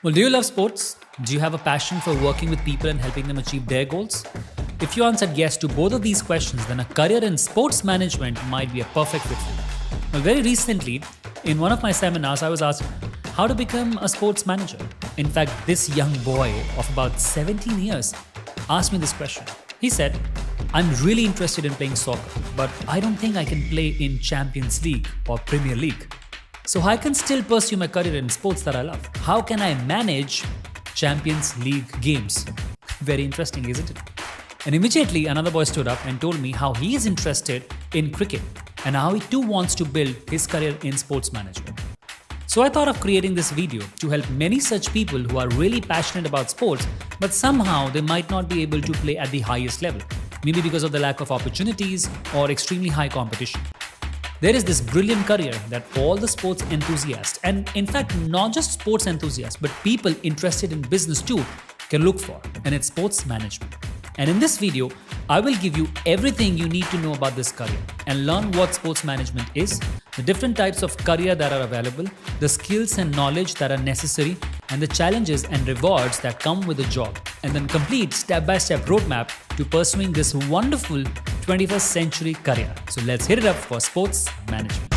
Well, do you love sports? Do you have a passion for working with people and helping them achieve their goals? If you answered yes to both of these questions, then a career in sports management might be a perfect fit for you. Well, very recently, in one of my seminars, I was asked how to become a sports manager. In fact, this young boy of about 17 years asked me this question. He said, I'm really interested in playing soccer, but I don't think I can play in Champions League or Premier League. So I can still pursue my career in sports that I love. How can I manage Champions League games? Very interesting, isn't it? And immediately another boy stood up and told me how he is interested in cricket and how he too wants to build his career in sports management. So I thought of creating this video to help many such people who are really passionate about sports, but somehow they might not be able to play at the highest level, maybe because of the lack of opportunities or extremely high competition. There is this brilliant career that all the sports enthusiasts, and in fact not just sports enthusiasts, but people interested in business too, can look for, and it's sports management. And in this video, I will give you everything you need to know about this career and learn what sports management is, the different types of career that are available, the skills and knowledge that are necessary, and the challenges and rewards that come with the job, and then complete step-by-step roadmap to pursuing this wonderful 21st century career. So let's hit it up for sports management.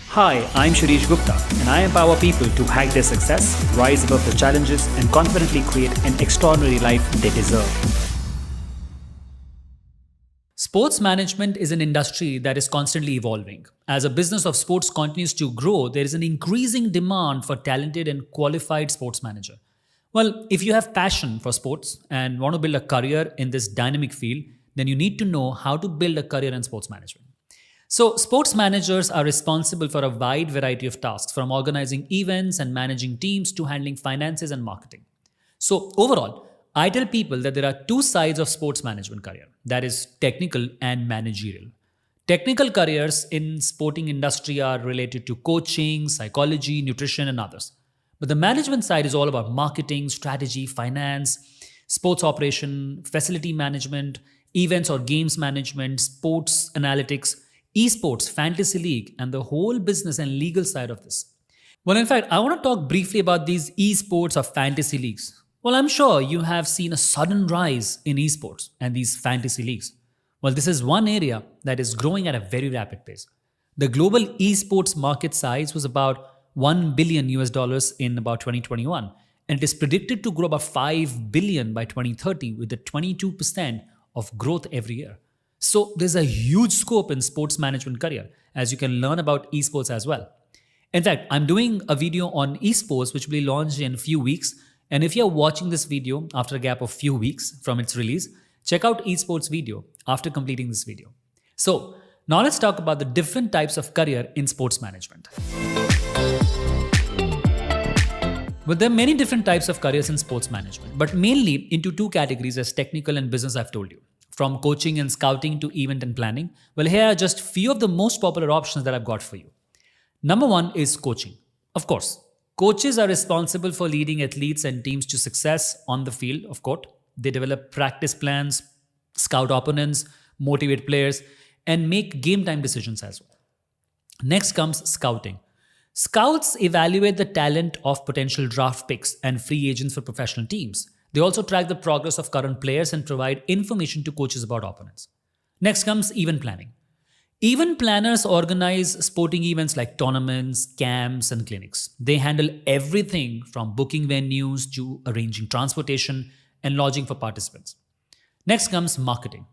Hi, I'm Shirish Gupta, and I empower people to hack their success, rise above the challenges, and confidently create an extraordinary life they deserve. Sports management is an industry that is constantly evolving. As a business of sports continues to grow, there is an increasing demand for talented and qualified sports manager. Well, if you have passion for sports and want to build a career in this dynamic field, then you need to know how to build a career in sports management. So, sports managers are responsible for a wide variety of tasks, from organizing events and managing teams to handling finances and marketing. So, overall, I tell people that there are two sides of sports management career, that is technical and managerial. Technical careers in sporting industry are related to coaching, psychology, nutrition, and others. But the management side is all about marketing, strategy, finance, sports operation, facility management, events or games management, sports analytics, esports, fantasy league, and the whole business and legal side of this. Well, in fact, I want to talk briefly about these esports or fantasy leagues. Well, I'm sure you have seen a sudden rise in esports and these fantasy leagues. Well, this is one area that is growing at a very rapid pace. The global esports market size was about $1 billion in about 2021, and it is predicted to grow about $5 billion by 2030 with a 22% of growth every year. So there's a huge scope in sports management career, as you can learn about esports as well. In fact, I'm doing a video on esports which will be launched in a few weeks. And if you're watching this video after a gap of few weeks from its release, check out esports video after completing this video. So now let's talk about the different types of career in sports management. But there are many different types of careers in sports management, but mainly into two categories as technical and business I've told you. From coaching and scouting to event and planning. Well, here are just few of the most popular options that I've got for you. Number one is coaching. Of course, coaches are responsible for leading athletes and teams to success on the field of court. They develop practice plans, scout opponents, motivate players, and make game time decisions as well. Next comes scouting. Scouts evaluate the talent of potential draft picks and free agents for professional teams. They also track the progress of current players and provide information to coaches about opponents. Next comes event planning. Event planners organize sporting events like tournaments, camps, and clinics. They handle everything from booking venues to arranging transportation and lodging for participants. Next comes marketing.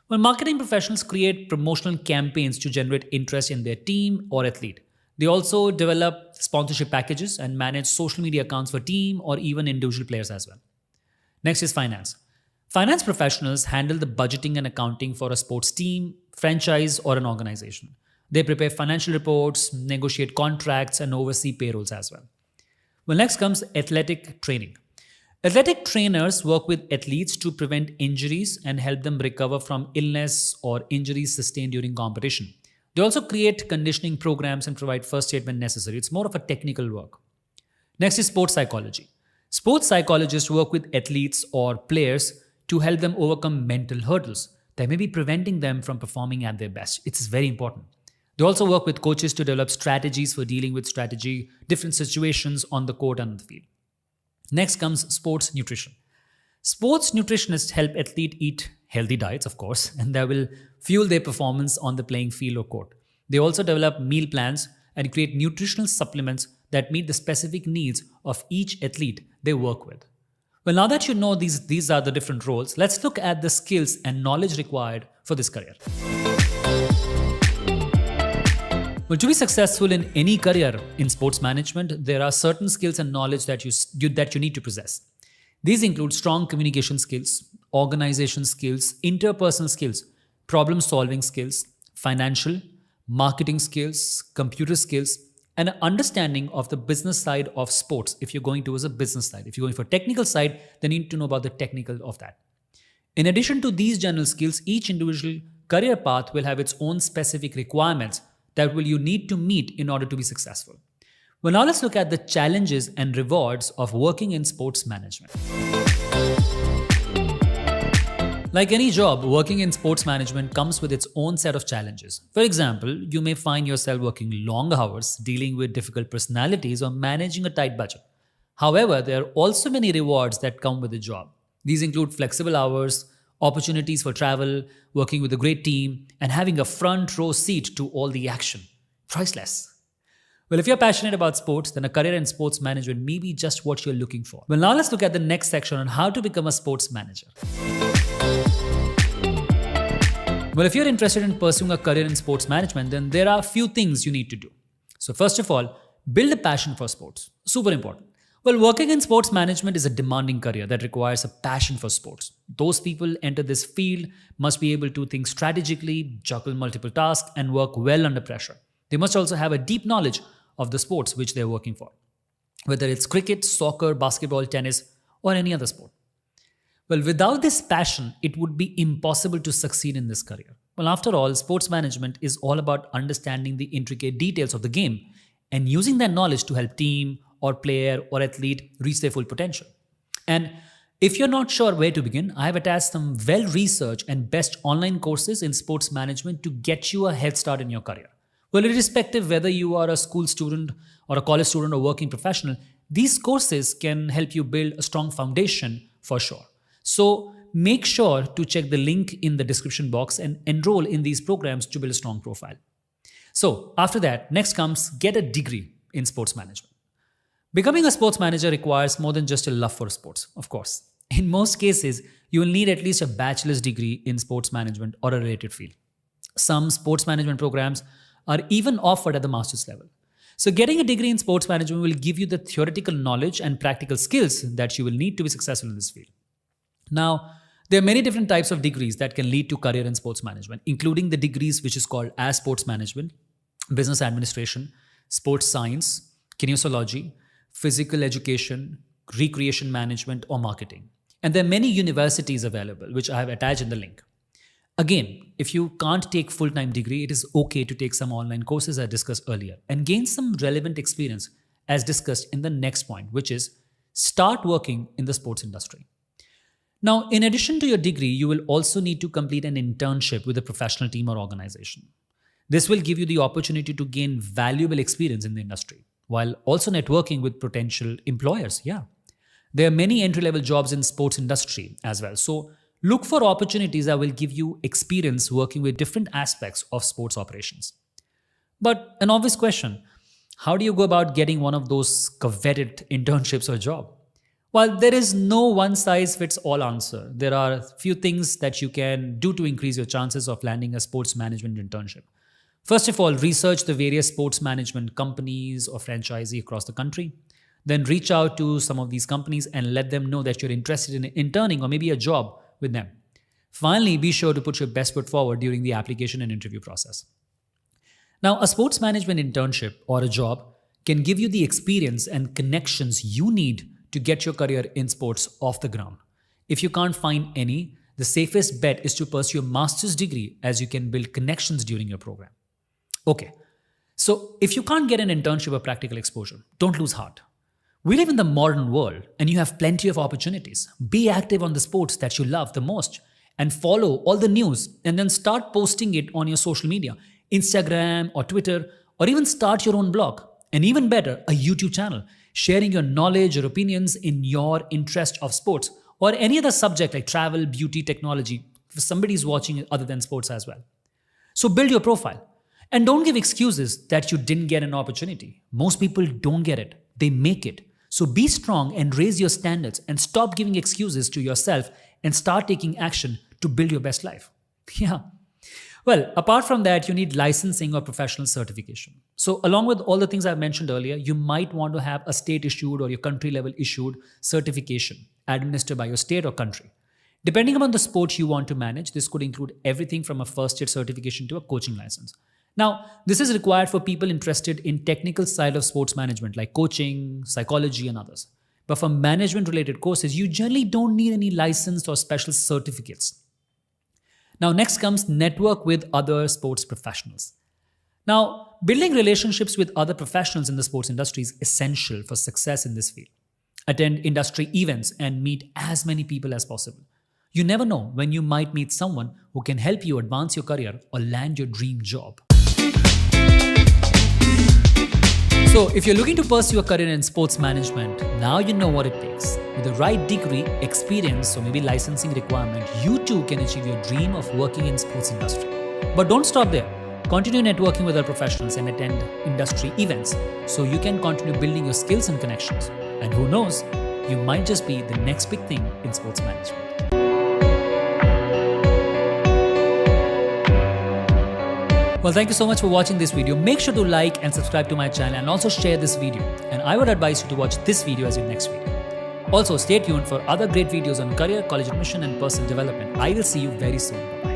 Well, marketing professionals create promotional campaigns to generate interest in their team or athlete. They also develop sponsorship packages and manage social media accounts for team or even individual players as well. Next is finance. Finance professionals handle the budgeting and accounting for a sports team, franchise, or an organization. They prepare financial reports, negotiate contracts, and oversee payrolls as well. Well, next comes athletic training. Athletic trainers work with athletes to prevent injuries and help them recover from illness or injuries sustained during competition. They also create conditioning programs and provide first aid when necessary. It's more of a technical work. Next is sports psychology. Sports psychologists work with athletes or players to help them overcome mental hurdles that may be preventing them from performing at their best. It's very important. They also work with coaches to develop strategies for dealing with different situations on the court and on the field. Next comes sports nutrition. Sports nutritionists help athletes eat healthy diets, of course, and that will fuel their performance on the playing field or court. They also develop meal plans and create nutritional supplements that meet the specific needs of each athlete they work with. Well, now that you know these are the different roles, let's look at the skills and knowledge required for this career. Well, to be successful in any career in sports management, there are certain skills and knowledge that you need to possess. These include strong communication skills, organization skills, interpersonal skills, problem-solving skills, financial, marketing skills, computer skills, and an understanding of the business side of sports if you're going towards a business side. If you're going for technical side, then you need to know about the technical of that. In addition to these general skills, each individual career path will have its own specific requirements that will you need to meet in order to be successful. Well, now let's look at the challenges and rewards of working in sports management. Like any job, working in sports management comes with its own set of challenges. For example, you may find yourself working long hours, dealing with difficult personalities, or managing a tight budget. However, there are also many rewards that come with the job. These include flexible hours, opportunities for travel, working with a great team, and having a front row seat to all the action. Priceless. Well, if you're passionate about sports, then a career in sports management may be just what you're looking for. Well, now let's look at the next section on how to become a sports manager. Well, if you're interested in pursuing a career in sports management, then there are a few things you need to do. So first of all, build a passion for sports. Super important. Well, working in sports management is a demanding career that requires a passion for sports. Those people enter this field must be able to think strategically, juggle multiple tasks, and work well under pressure. They must also have a deep knowledge of the sports which they're working for, whether it's cricket, soccer, basketball, tennis, or any other sport. Well, without this passion, it would be impossible to succeed in this career. Well, after all, sports management is all about understanding the intricate details of the game and using that knowledge to help team or player or athlete reach their full potential. And if you're not sure where to begin, I have attached some well-researched and best online courses in sports management to get you a head start in your career. Well, irrespective whether you are a school student or a college student or working professional, these courses can help you build a strong foundation for sure. So make sure to check the link in the description box and enroll in these programs to build a strong profile. So after that, next comes get a degree in sports management. Becoming a sports manager requires more than just a love for sports, of course. In most cases, you will need at least a bachelor's degree in sports management or a related field. Some sports management programs are even offered at the master's level. So getting a degree in sports management will give you the theoretical knowledge and practical skills that you will need to be successful in this field. Now, there are many different types of degrees that can lead to career in sports management, including the degrees which is called as sports management, business administration, sports science, kinesiology, physical education, recreation management, or marketing. And there are many universities available, which I have attached in the link. Again, if you can't take full-time degree, it is okay to take some online courses I discussed earlier and gain some relevant experience as discussed in the next point, which is start working in the sports industry. Now, in addition to your degree, you will also need to complete an internship with a professional team or organization. This will give you the opportunity to gain valuable experience in the industry while also networking with potential employers. Yeah, there are many entry-level jobs in sports industry as well. So look for opportunities that will give you experience working with different aspects of sports operations. But an obvious question, how do you go about getting one of those coveted internships or job? Well, there is no one-size-fits-all answer. There are a few things that you can do to increase your chances of landing a sports management internship. First of all, research the various sports management companies or franchisees across the country. Then reach out to some of these companies and let them know that you're interested in interning or maybe a job with them. Finally, be sure to put your best foot forward during the application and interview process. Now, a sports management internship or a job can give you the experience and connections you need to get your career in sports off the ground. If you can't find any, the safest bet is to pursue a master's degree as you can build connections during your program. Okay, so if you can't get an internship or practical exposure, don't lose heart. We live in the modern world and you have plenty of opportunities. Be active on the sports that you love the most and follow all the news and then start posting it on your social media. Instagram or Twitter, or even start your own blog. And even better, a YouTube channel, sharing your knowledge or opinions in your interest of sports or any other subject like travel, beauty, technology, if somebody is watching other than sports as well. So build your profile. And don't give excuses that you didn't get an opportunity. Most people don't get it, they make it. So be strong and raise your standards and stop giving excuses to yourself and start taking action to build your best life. Yeah. Well, apart from that, you need licensing or professional certification. So along with all the things I've mentioned earlier, you might want to have a state issued or your country level issued certification administered by your state or country. Depending upon the sport you want to manage, this could include everything from a first aid certification to a coaching license. Now, this is required for people interested in technical side of sports management like coaching, psychology, and others. But for management-related courses, you generally don't need any license or special certificates. Now, next comes network with other sports professionals. Now, building relationships with other professionals in the sports industry is essential for success in this field. Attend industry events and meet as many people as possible. You never know when you might meet someone who can help you advance your career or land your dream job. So, if you're looking to pursue a career in sports management, now you know what it takes. With the right degree, experience, or maybe licensing requirement, you too can achieve your dream of working in sports industry. But don't stop there. Continue networking with other professionals and attend industry events so you can continue building your skills and connections. And who knows, you might just be the next big thing in sports management. Well, thank you so much for watching this video. Make sure to like and subscribe to my channel and also share this video. And I would advise you to watch this video as your next video. Also, stay tuned for other great videos on career, college admission, and personal development. I will see you very soon.